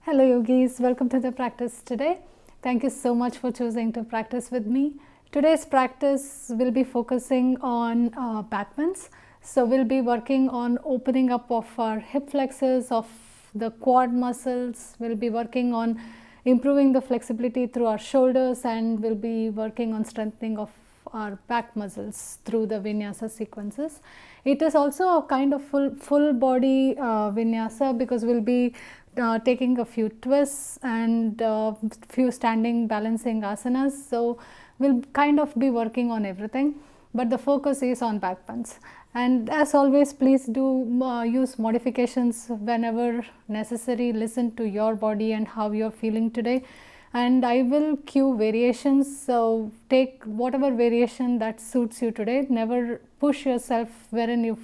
Hello yogis, welcome to the practice today. Thank you so much for choosing to practice with me. Today's practice will be focusing on backbends. So we'll be working on opening up of our hip flexors, of the quad muscles. We'll be working on improving the flexibility through our shoulders, and we'll be working on strengthening of our back muscles through the vinyasa sequences. It is also a kind of full body vinyasa, because we'll be taking a few twists and few standing balancing asanas. So we'll kind of be working on everything, but the focus is on backbends. And as always, please do use modifications whenever necessary. Listen to your body and how you're feeling today, and I will cue variations. So take whatever variation that suits you today. Never push yourself wherein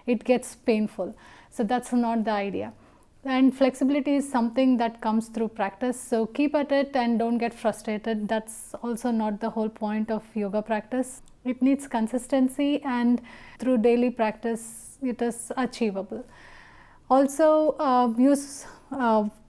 it gets painful. So that's not the idea. And flexibility is something that comes through practice, so keep at it and don't get frustrated. That's also not the whole point of yoga practice. It needs consistency, and through daily practice it is achievable. Also use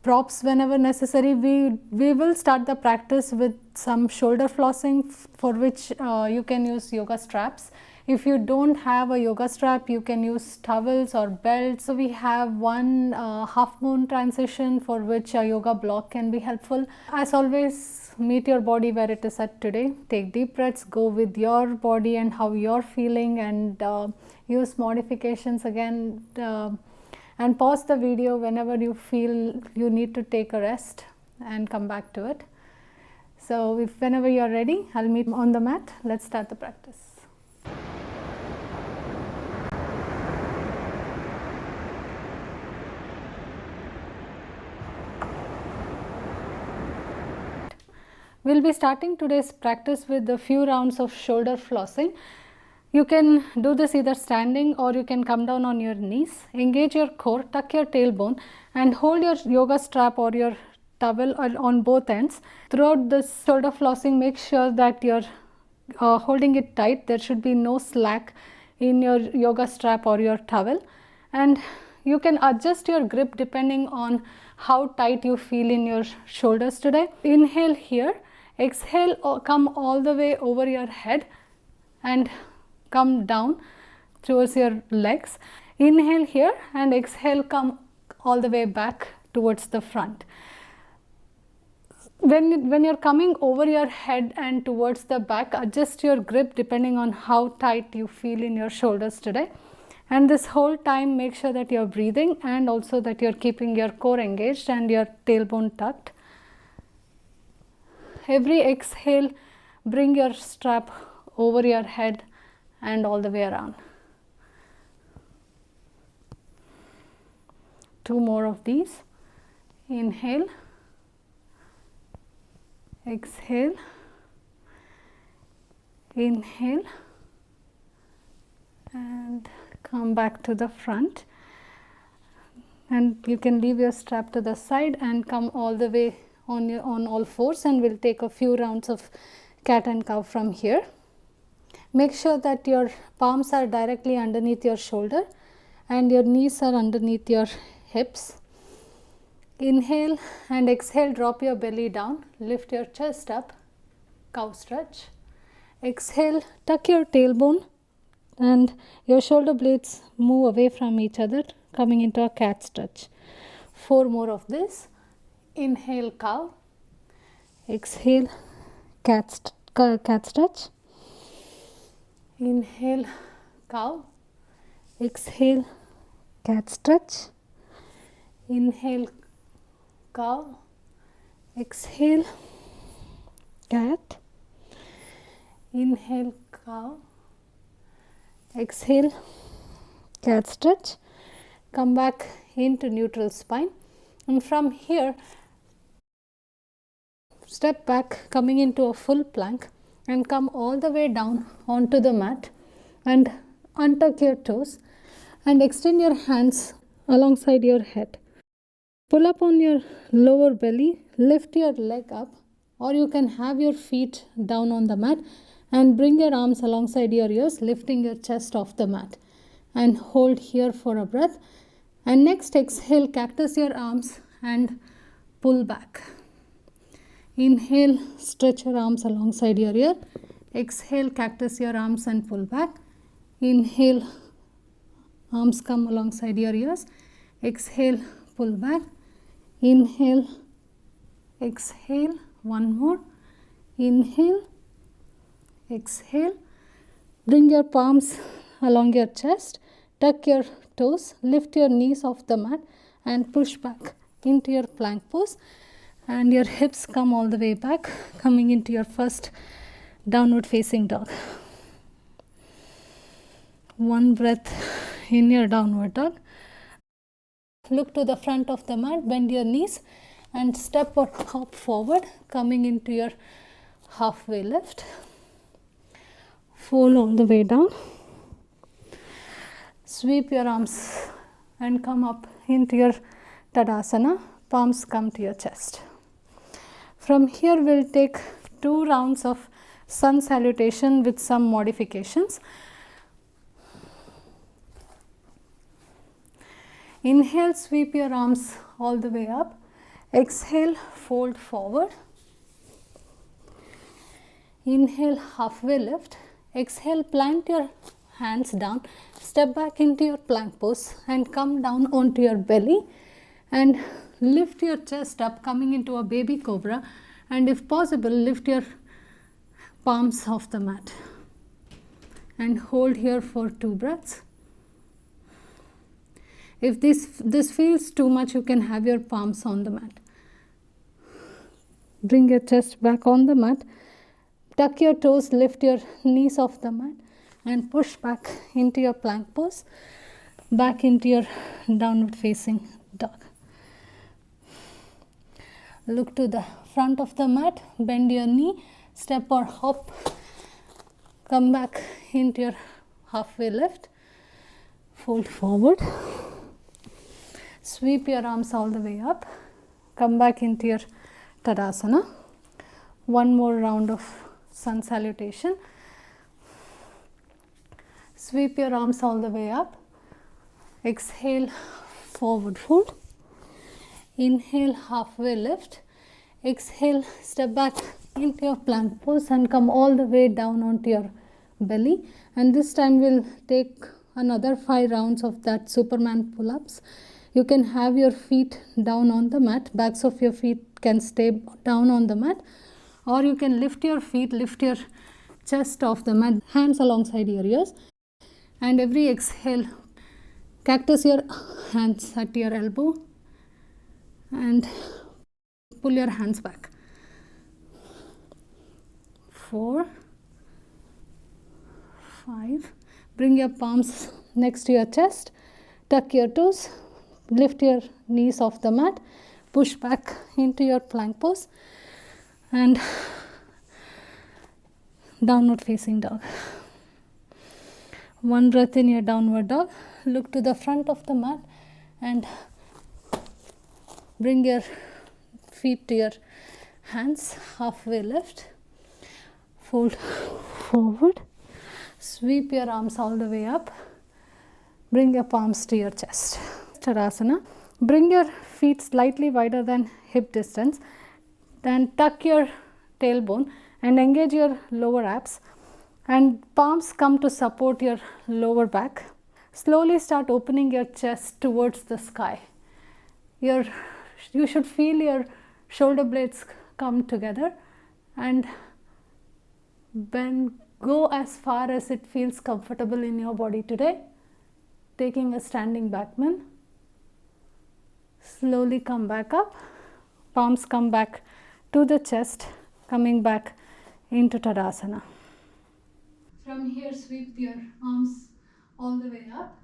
props whenever necessary. We will start the practice with some shoulder flossing, for which you can use yoga straps. If you don't have a yoga strap, you can use towels or belts. So we have one half moon transition, for which a yoga block can be helpful. As always, meet your body where it is at today. Take deep breaths, go with your body and how you're feeling, and use modifications again, and pause the video whenever you feel you need to take a rest and come back to it. So whenever you're ready, I'll meet on the mat. Let's start the practice. We'll be starting today's practice with a few rounds of shoulder flossing. You can do this either standing, or you can come down on your knees. Engage your core, tuck your tailbone, and hold your yoga strap or your towel on both ends. Throughout this shoulder flossing, make sure that you're holding it tight. There should be no slack in your yoga strap or your towel, and you can adjust your grip depending on how tight you feel in your shoulders today. Inhale here, exhale, come all the way over your head and come down towards your legs. Inhale here and exhale, come all the way back towards the front. When you're coming over your head and towards the back, adjust your grip depending on how tight you feel in your shoulders today. And this whole time, make sure that you're breathing, and also that you're keeping your core engaged and your tailbone tucked. Every exhale, bring your strap over your head and all the way around. 2 more of these. Inhale, exhale, inhale, and come back to the front. And you can leave your strap to the side and come all the way on all fours, and we'll take a few rounds of cat and cow from here. Make sure that your palms are directly underneath your shoulder and your knees are underneath your hips. Inhale and exhale, drop your belly down, lift your chest up, cow stretch. Exhale, tuck your tailbone and your shoulder blades move away from each other, coming into a cat stretch. 4 more of this. Inhale, cow. Exhale, cat stretch. Inhale, cow. Exhale, cat stretch. Inhale, cow. Exhale, cat. Inhale, cow. Exhale, cat stretch. Come back into neutral spine, and from here step back, coming into a full plank, and come all the way down onto the mat and untuck your toes and extend your hands alongside your head. Pull up on your lower belly, lift your leg up, or you can have your feet down on the mat and bring your arms alongside your ears, lifting your chest off the mat, and hold here for a breath. And next exhale, cactus your arms and pull back. Inhale, stretch your arms alongside your ear. Exhale, cactus your arms and pull back. Inhale, arms come alongside your ears. Exhale, pull back. Inhale, exhale, one more. Inhale, exhale. Bring your palms along your chest. Tuck your toes. Lift your knees off the mat and push back into your plank pose. And your hips come all the way back, coming into your first downward facing dog. One breath in your downward dog. Look to the front of the mat, bend your knees and step or hop forward, coming into your halfway lift. Fold all the way down. Sweep your arms and come up into your Tadasana. Palms come to your chest. From here, we'll take 2 rounds of sun salutation with some modifications. Inhale, sweep your arms all the way up. Exhale, fold forward. Inhale, halfway lift. Exhale, plant your hands down. Step back into your plank pose and come down onto your belly. And lift your chest up, coming into a baby cobra. And if possible, lift your palms off the mat. And hold here for 2 breaths. If this feels too much, you can have your palms on the mat. Bring your chest back on the mat. Tuck your toes, lift your knees off the mat and push back into your plank pose, back into your downward facing dog. Look to the front of the mat, bend your knee, step or hop, come back into your halfway lift, fold forward. Sweep your arms all the way up. Come back into your Tadasana. One more round of sun salutation. Sweep your arms all the way up. Exhale, forward fold. Inhale, halfway lift. Exhale, step back into your plank pose and come all the way down onto your belly. And this time we'll take another 5 rounds of that Superman pull-ups. You can have your feet down on the mat. Backs of your feet can stay down on the mat. Or you can lift your feet, lift your chest off the mat, hands alongside your ears. And every exhale, cactus your hands at your elbow and pull your hands back. 4, 5. Bring your palms next to your chest. Tuck your toes. Lift your knees off the mat. Push back into your plank pose. And downward facing dog. One breath in your downward dog. Look to the front of the mat and bring your feet to your hands. Halfway lift. Fold forward. Sweep your arms all the way up. Bring your palms to your chest. Tadasana. Bring your feet slightly wider than hip distance. Then tuck your tailbone and engage your lower abs. And palms come to support your lower back. Slowly start opening your chest towards the sky. You should feel your shoulder blades come together and bend. Go as far as it feels comfortable in your body today. Taking a standing back bend. Slowly come back up. Palms come back to the chest, coming back into Tadasana. From here, sweep your arms all the way up.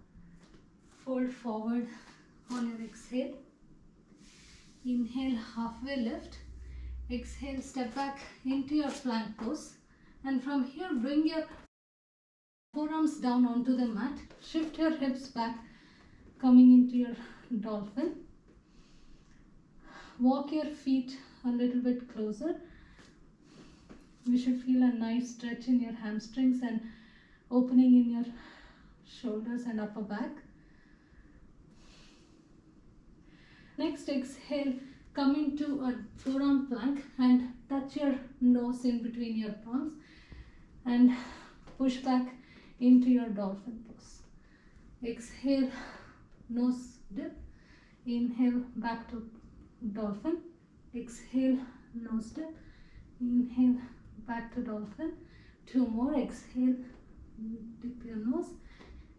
Fold forward on your exhale. Inhale, halfway lift. Exhale, step back into your plank pose. And from here, bring your forearms down onto the mat. Shift your hips back, coming into your dolphin. Walk your feet a little bit closer. You should feel a nice stretch in your hamstrings and opening in your shoulders and upper back. Next exhale, come into a forearm plank and touch your nose in between your palms and push back into your dolphin pose. Exhale, nose dip. Inhale, back to dolphin. Exhale, nose dip. Inhale, back to dolphin. 2 more. Exhale, dip your nose.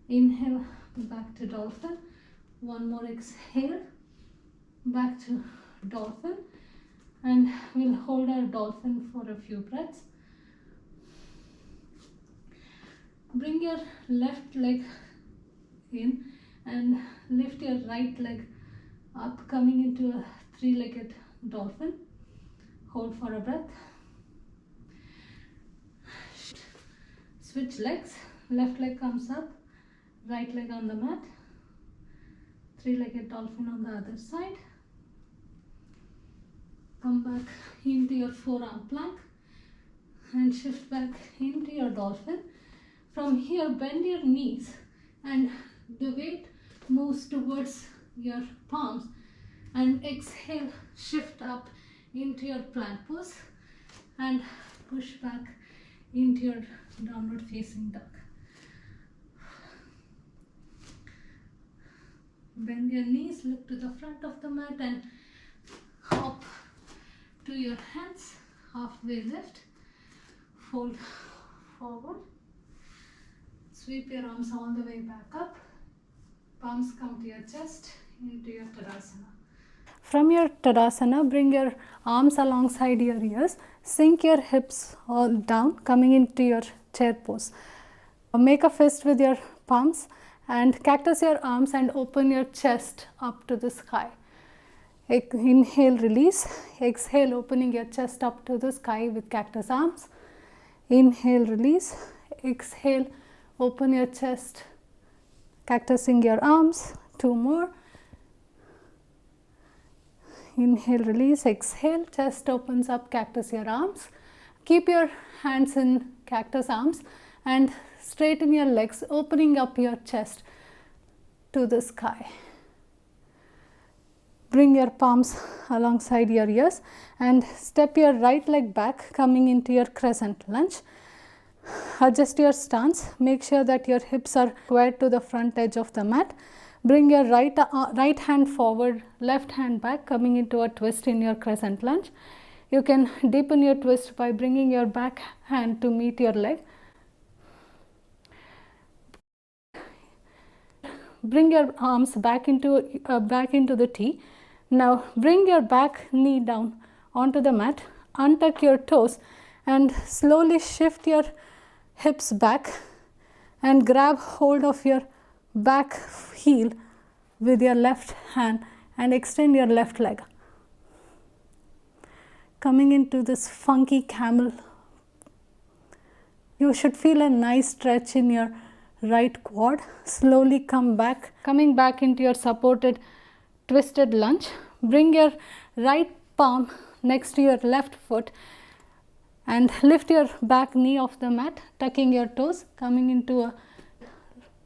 Inhale, back to dolphin. 1 more. Exhale, back to dolphin. And we'll hold our dolphin for a few breaths. Bring your left leg in and lift your right leg up, coming into a 3-legged dolphin. Hold for a breath. Switch legs. Left leg comes up, right leg on the mat. 3-legged dolphin on the other side. Come back into your forearm plank and shift back into your dolphin. From here, bend your knees and the weight moves towards your palms, and exhale, shift up into your plank pose and push back into your downward facing dog. Bend your knees, look to the front of the mat and hop to your hands, halfway lift, fold forward, sweep your arms all the way back up, palms come to your chest, into your Tadasana. From your Tadasana, bring your arms alongside your ears, sink your hips all down, coming into your chair pose. Make a fist with your palms and cactus your arms and open your chest up to the sky. Inhale, release. Exhale, opening your chest up to the sky with cactus arms. Inhale, release. Exhale, open your chest, cactusing your arms. 2 more. Inhale, release. Exhale, chest opens up, cactus your arms. Keep your hands in cactus arms and straighten your legs, opening up your chest to the sky. Bring your palms alongside your ears and step your right leg back, coming into your crescent lunge. Adjust your stance. Make sure that your hips are squared to the front edge of the mat. Bring your right hand forward, left hand back, coming into a twist in your crescent lunge. You can deepen your twist by bringing your back hand to meet your leg. Bring your arms back into the T. Now bring your back knee down onto the mat, untuck your toes and slowly shift your hips back and grab hold of your back heel with your left hand and extend your left leg. Coming into this funky camel, you should feel a nice stretch in your right quad. Slowly come back, coming back into your supported twisted lunge. Bring your right palm next to your left foot and lift your back knee off the mat, tucking your toes, coming into a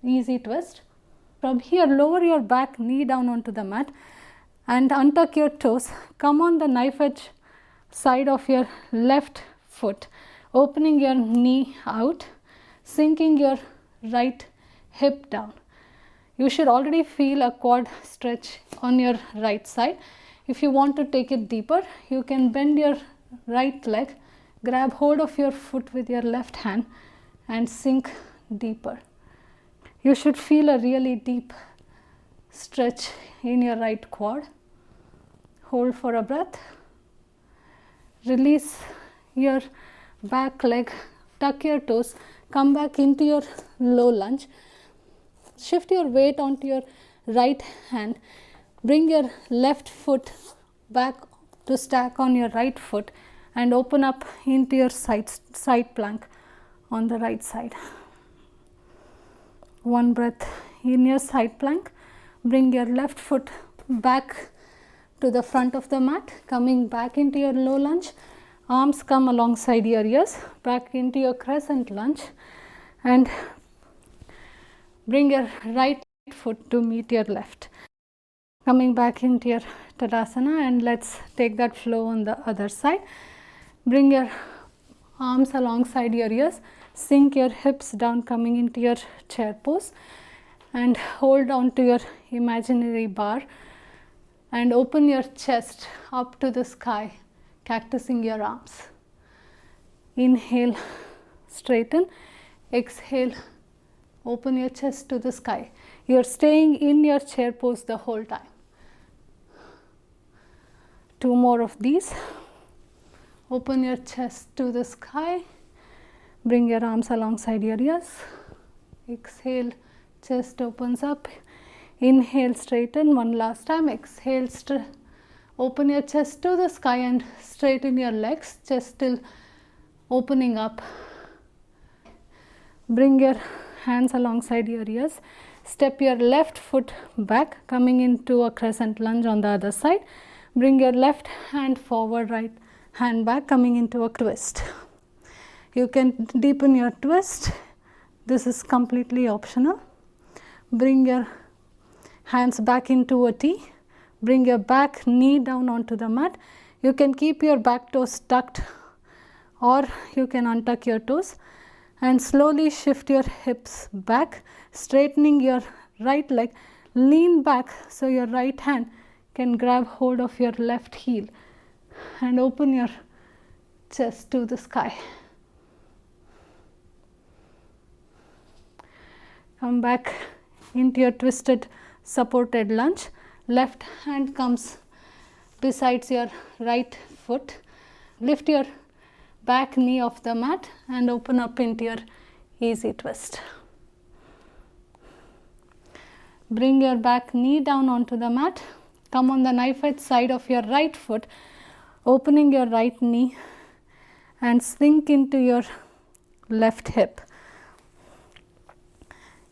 easy twist. From here, lower your back knee down onto the mat and untuck your toes. Come on the knife edge side of your left foot, opening your knee out, sinking your right hip down. You should already feel a quad stretch on your right side. If you want to take it deeper, you can bend your right leg, grab hold of your foot with your left hand and sink deeper. You should feel a really deep stretch in your right quad. Hold for a breath. Release your back leg, tuck your toes, come back into your low lunge. Shift your weight onto your right hand. Bring your left foot back to stack on your right foot and open up into your side plank on the right side. One breath in your side plank. Bring your left foot back to the front of the mat, coming back into your low lunge. Arms come alongside your ears, back into your crescent lunge and bring your right foot to meet your left. Coming back into your Tadasana, and let's take that flow on the other side. Bring your arms alongside your ears, sink your hips down, coming into your chair pose, and hold on to your imaginary bar and open your chest up to the sky, cactusing your arms. Inhale, straighten. Exhale, open your chest to the sky. You are staying in your chair pose the whole time. 2 more of these. Open your chest to the sky. Bring your arms alongside your ears. Exhale, chest opens up. Inhale, straighten. One last time. Exhale, open your chest to the sky and straighten your legs, chest still opening up. Bring your hands alongside your ears. Step your left foot back, coming into a crescent lunge on the other side. Bring your left hand forward, right hand back, coming into a twist. You can deepen your twist. This is completely optional. Bring your hands back into a T. Bring your back knee down onto the mat. You can keep your back toes tucked or you can untuck your toes and slowly shift your hips back, straightening your right leg. Lean back so your right hand can grab hold of your left heel and open your chest to the sky. Come back into your twisted supported lunge. Left hand comes besides your right foot. Lift your back knee off the mat and open up into your easy twist. Bring your back knee down onto the mat. Come on the knife edge side of your right foot, opening your right knee and sink into your left hip.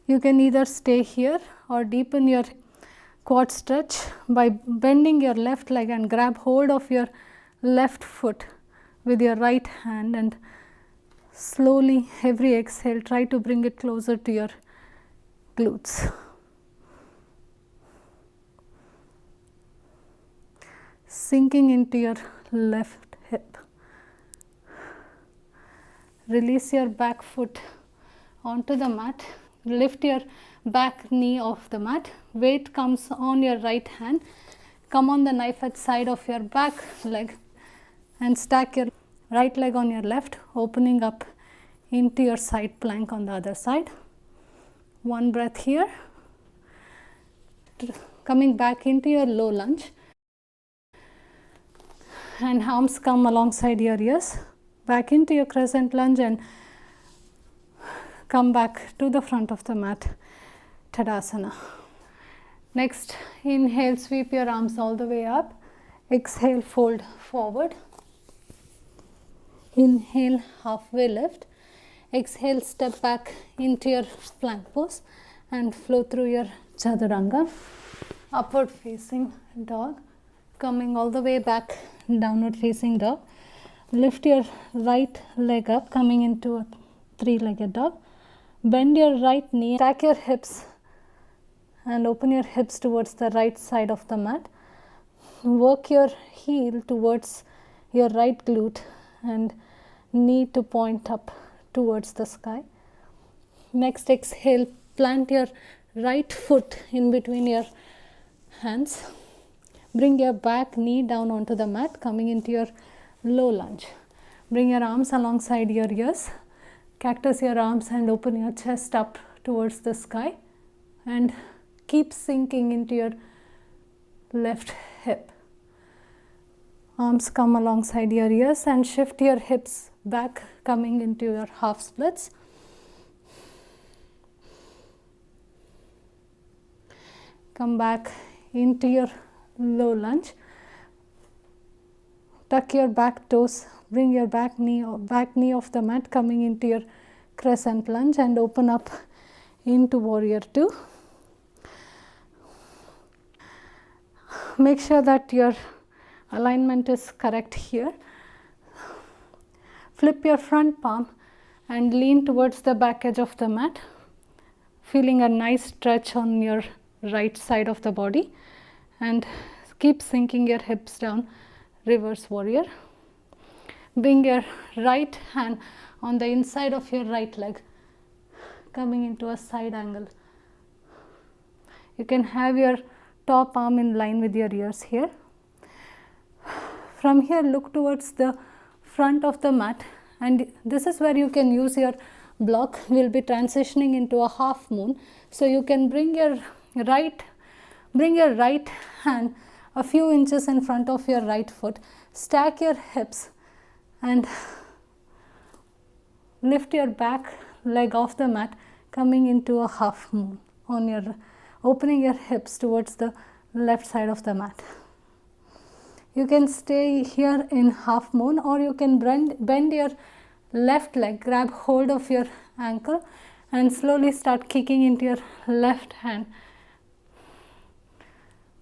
You can either stay here or deepen your quad stretch by bending your left leg and grab hold of your left foot with your right hand, and slowly every exhale try to bring it closer to your glutes. Sinking into your left hip. Release your back foot onto the mat. Lift your back knee off the mat. Weight comes on your right hand. Come on the knife edge side of your back leg and stack your right leg on your left, opening up into your side plank on the other side. One breath here. Coming back into your low lunge. And arms come alongside your ears. Back into your crescent lunge and come back to the front of the mat, Tadasana. Next, inhale, sweep your arms all the way up. Exhale, fold forward. Inhale, halfway lift. Exhale, step back into your plank pose and flow through your Chaturanga. Upward facing dog. Coming all the way back, downward facing dog. Lift your right leg up, coming into a three-legged dog. Bend your right knee, stack your hips and open your hips towards the right side of the mat. Work your heel towards your right glute and knee to point up towards the sky. Next, exhale, plant your right foot in between your hands. Bring your back knee down onto the mat, coming into your low lunge. Bring your arms alongside your ears. Cactus your arms and open your chest up towards the sky. And keep sinking into your left hip. Arms come alongside your ears and shift your hips back, coming into your half splits. Come back into your low lunge. Tuck your back toes, bring your back knee off the mat, coming into your crescent lunge and open up into warrior 2. Make sure that your alignment is correct here. Flip your front palm and lean towards the back edge of the mat, feeling a nice stretch on your right side of the body. and keep sinking your hips down, reverse warrior. Bring your right hand on the inside of your right leg, coming into a side angle. You can have your top arm in line with your ears here. From here, look towards the front of the mat, and this is where you can use your block. We will be transitioning into a half moon, so you can bring your right hand a few inches in front of your right foot, stack your hips and lift your back leg off the mat, coming into a half moon on your, opening your hips towards the left side of the mat. You can stay here in half moon, or you can bend your left leg, grab hold of your ankle and slowly start kicking into your left hand,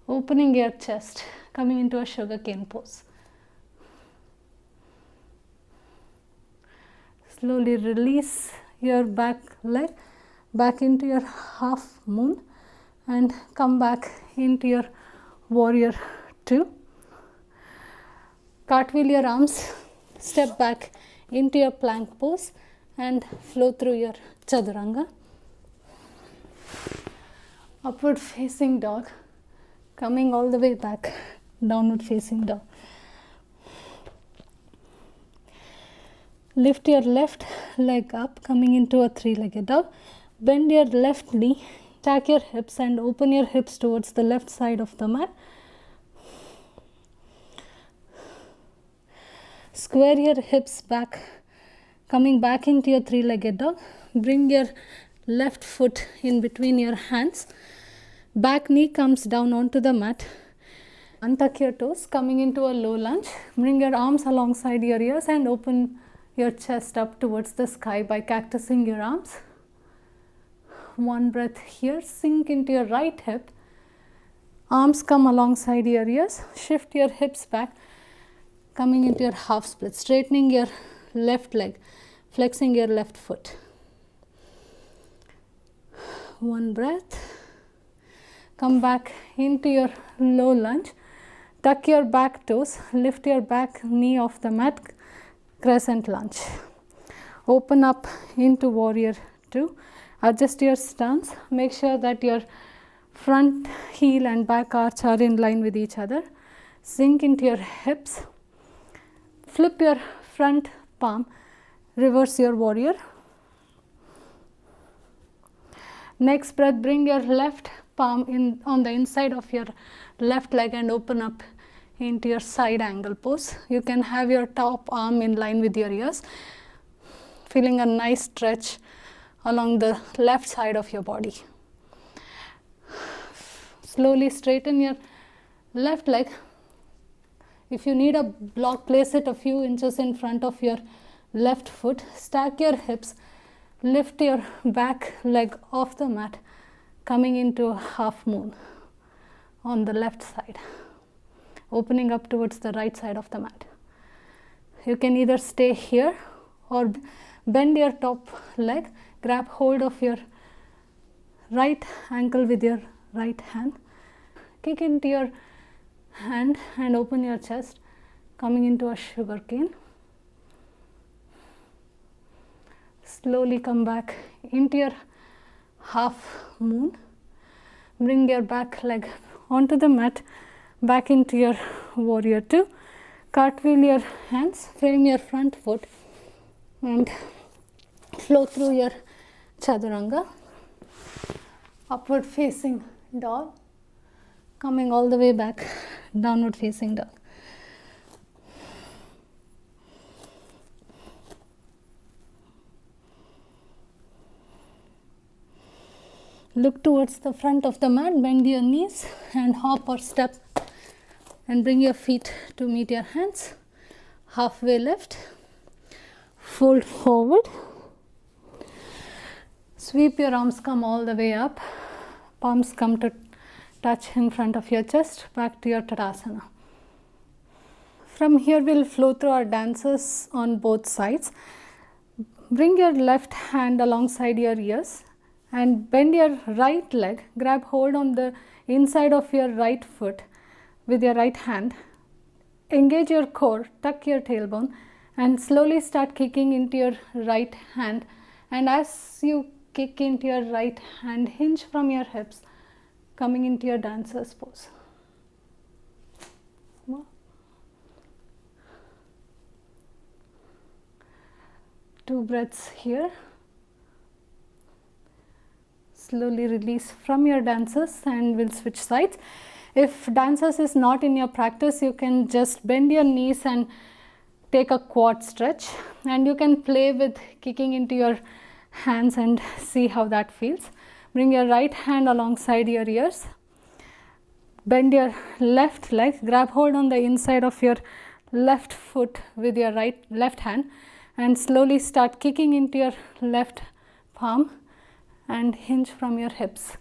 opening your chest, coming into a sugarcane pose. Slowly release your back leg back into your half moon and come back into your warrior 2. Cartwheel your arms, step back into your plank pose and flow through your chaturanga. Upward facing dog, coming all the way back, downward facing dog. Lift your left leg up, coming into a three-legged dog. Bend your left knee, stack your hips and open your hips towards the left side of the mat. Square your hips back, coming back into your three-legged dog. Bring your left foot in between your hands. Back knee comes down onto the mat. Untuck your toes, coming into a low lunge. Bring your arms alongside your ears and open your chest up towards the sky by cactusing your arms. One breath here, sink into your right hip. Arms come alongside your ears. Shift your hips back, coming into your half split, straightening your left leg, flexing your left foot. One breath. Come back into your low lunge. Tuck your back toes, lift your back knee off the mat, crescent lunge. Open up into warrior 2. Adjust your stance. Make sure that your front heel and back arch are in line with each other. Sink into your hips. Flip your front palm. Reverse your warrior. Next breath, bring your left palm in on the inside of your left leg and open up into your side angle pose. You can have your top arm in line with your ears, feeling a nice stretch along the left side of your body. Slowly straighten your left leg. If you need a block, place it a few inches in front of your left foot. Stack your hips, lift your back leg off the mat, coming into a half moon on the left side, opening up towards the right side of the mat. You can either stay here or bend your top leg, grab hold of your right ankle with your right hand, kick into your hand and open your chest, coming into a sugar cane. Slowly come back into your half moon. Bring your back leg onto the mat, back into your warrior 2. Cartwheel your hands, frame your front foot and flow through your chaturanga. Upward facing dog, coming all the way back, downward facing dog. Look towards the front of the mat, bend your knees and hop or step and bring your feet to meet your hands. Halfway lift, fold forward, sweep your arms, come all the way up, palms come to touch in front of your chest, back to your Tadasana. From here we'll flow through our dances on both sides. Bring your left hand alongside your ears and bend your right leg, grab hold on the inside of your right foot with your right hand. Engage your core, tuck your tailbone, and slowly start kicking into your right hand. And as you kick into your right hand, hinge from your hips, coming into your dancer's pose. 2 breaths here. Slowly release from your dancers and we'll switch sides. If dancers is not in your practice, you can just bend your knees and take a quad stretch, and you can play with kicking into your hands and see how that feels. Bring your right hand alongside your ears. Bend your left leg, grab hold on the inside of your left foot with your left hand, and slowly start kicking into your left palm and hinge from your hips.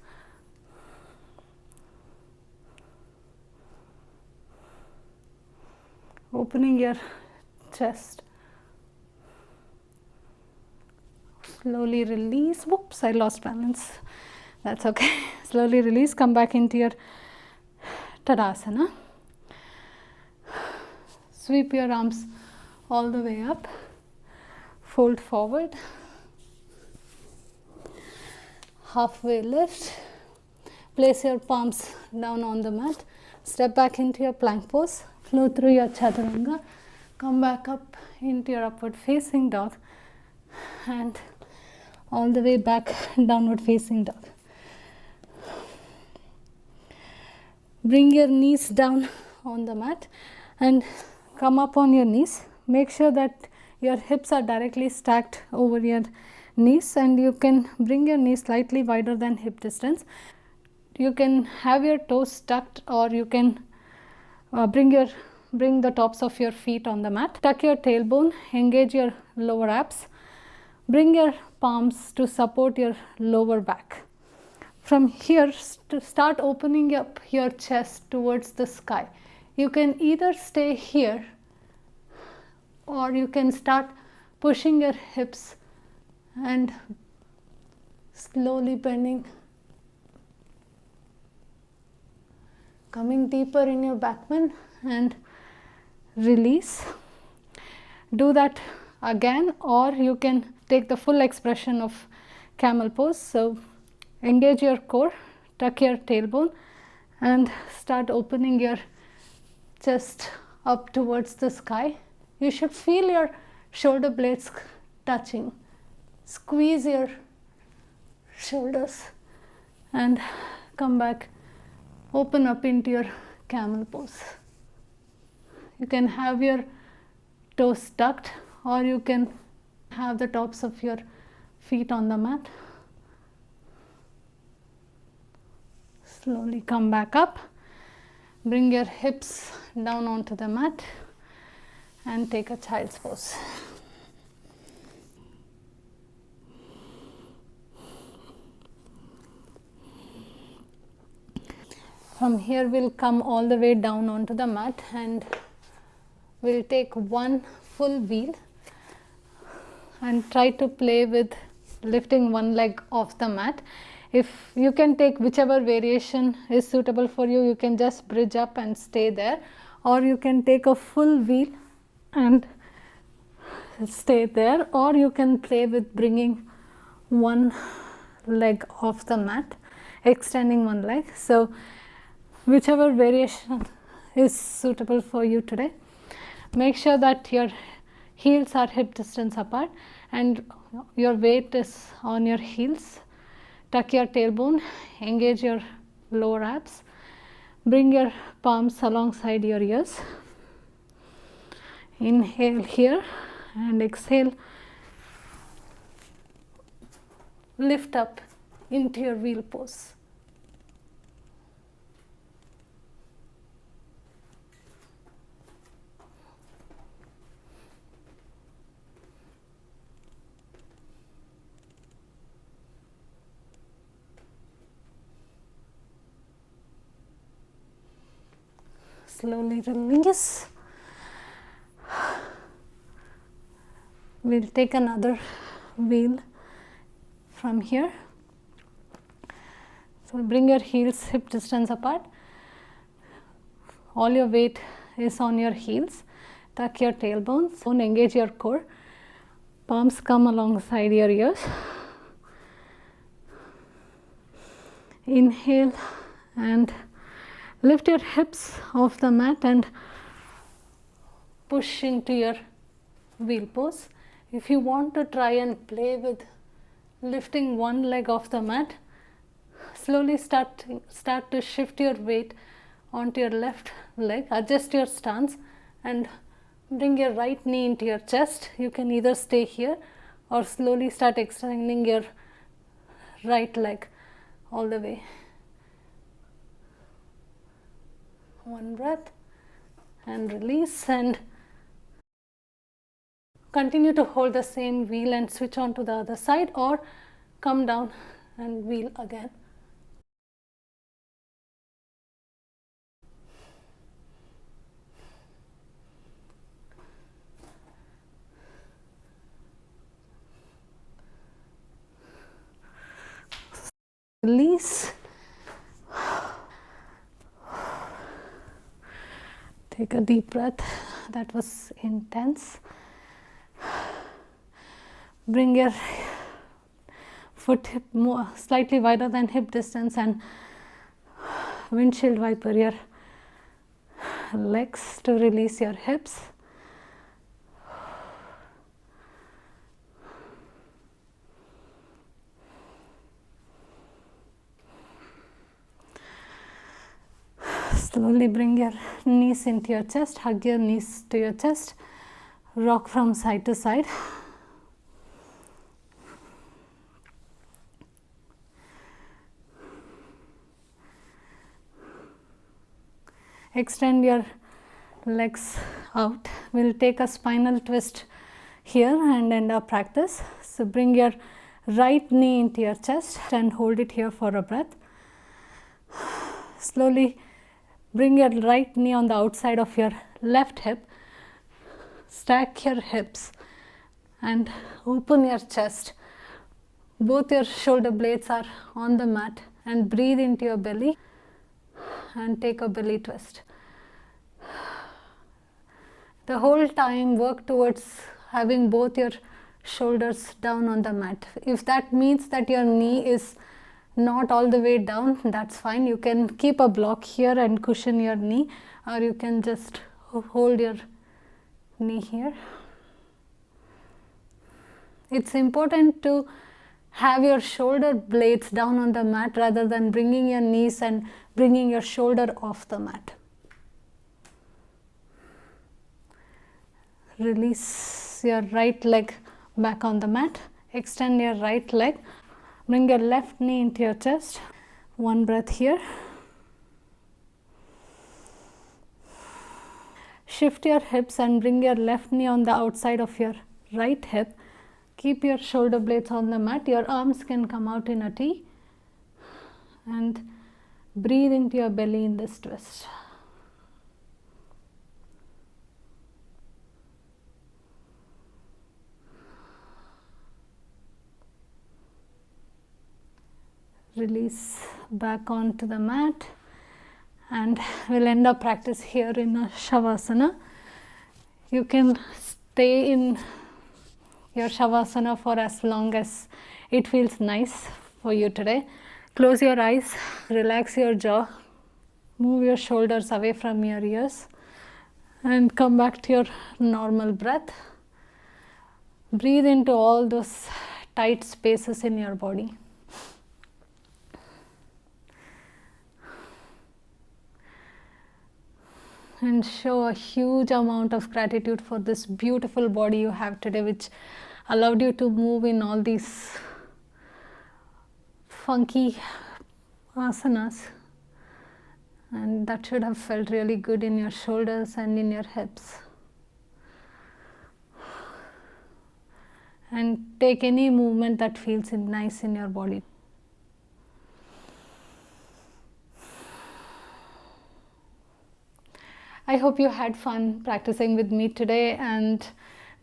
Opening your chest. Slowly release. Whoops, I lost balance. That's okay. Slowly release. Come back into your Tadasana. Sweep your arms all the way up. Fold forward. Halfway lift. Place your palms down on the mat. Step back into your plank pose. Flow through your chaturanga. Come back up into your upward facing dog. And all the way back, downward facing dog. Bring your knees down on the mat and come up on your knees. Make sure that your hips are directly stacked over your knees, and you can bring your knees slightly wider than hip distance. You can have your toes tucked, or you can bring the tops of your feet on the mat. Tuck your tailbone, engage your lower abs. Bring your palms to support your lower back. From here, start opening up your chest towards the sky. You can either stay here, or you can start pushing your hips and slowly bending, coming deeper in your back bend and release. Do that again, or you can take the full expression of camel pose. So engage your core, tuck your tailbone, and start opening your chest up towards the sky. You should feel your shoulder blades touching. Squeeze your shoulders and come back. Open up into your camel pose. You can have your toes tucked, or you can have the tops of your feet on the mat. Slowly come back up. Bring your hips down onto the mat and take a child's pose. From here, we'll come all the way down onto the mat and we'll take one full wheel and try to play with lifting one leg off the mat. If you can take whichever variation is suitable for you, you can just bridge up and stay there, or you can take a full wheel and stay there, or you can play with bringing one leg off the mat, extending one leg. So whichever variation is suitable for you today. Make sure that your heels are hip distance apart and your weight is on your heels. Tuck your tailbone, engage your lower abs. Bring your palms alongside your ears. Inhale here and exhale. Lift up into your wheel pose. Slowly release. We'll take another wheel from here. So bring your heels hip distance apart. All your weight is on your heels. Tuck your tailbones. Don't engage your core. Palms come alongside your ears. Inhale and lift your hips off the mat and push into your wheel pose. If you want to try and play with lifting one leg off the mat, slowly start to shift your weight onto your left leg. Adjust your stance and bring your right knee into your chest. You can either stay here or slowly start extending your right leg all the way. One breath and release, and continue to hold the same wheel and switch on to the other side, or come down and wheel again. Release. Take a deep breath. That was intense. Bring your foot hip more, slightly wider than hip distance, and windshield wiper your legs to release your hips. Slowly bring your knees into your chest, hug your knees to your chest, rock from side to side. Extend your legs out. We'll take a spinal twist here and end our practice. So bring your right knee into your chest and hold it here for a breath. Slowly bring your right knee on the outside of your left hip. Stack your hips and open your chest. Both your shoulder blades are on the mat, and breathe into your belly and take a belly twist. The whole time work towards having both your shoulders down on the mat. If that means that your knee is not all the way down, that's fine. You can keep a block here and cushion your knee, or you can just hold your knee here. It's important to have your shoulder blades down on the mat rather than bringing your knees and bringing your shoulder off the mat. Release your right leg back on the mat. Extend your right leg. Bring your left knee into your chest. One breath here. Shift your hips and bring your left knee on the outside of your right hip. Keep your shoulder blades on the mat. Your arms can come out in a T. And breathe into your belly in this twist. Release back onto the mat, and we'll end our practice here in a Shavasana. You can stay in your Shavasana for as long as it feels nice for you today. Close your eyes, relax your jaw, move your shoulders away from your ears, and come back to your normal breath. Breathe into all those tight spaces in your body. And show a huge amount of gratitude for this beautiful body you have today, which allowed you to move in all these funky asanas, and that should have felt really good in your shoulders and in your hips. And take any movement that feels nice in your body. I hope you had fun practicing with me today, and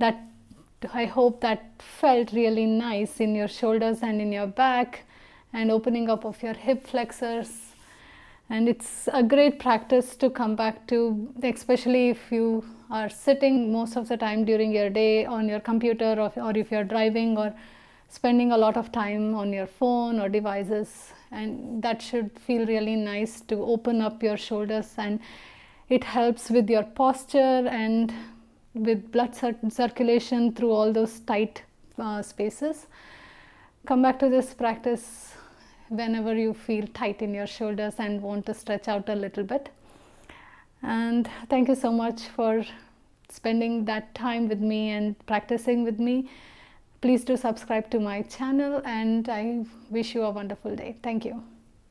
I hope that felt really nice in your shoulders and in your back, and opening up of your hip flexors. And it's a great practice to come back to, especially if you are sitting most of the time during your day on your computer, or if you're driving or spending a lot of time on your phone or devices. And that should feel really nice to open up your shoulders, and it helps with your posture and with blood circulation through all those tight spaces. Come back to this practice whenever you feel tight in your shoulders and want to stretch out a little bit. And thank you so much for spending that time with me and practicing with me. Please do subscribe to my channel, and I wish you a wonderful day. Thank you.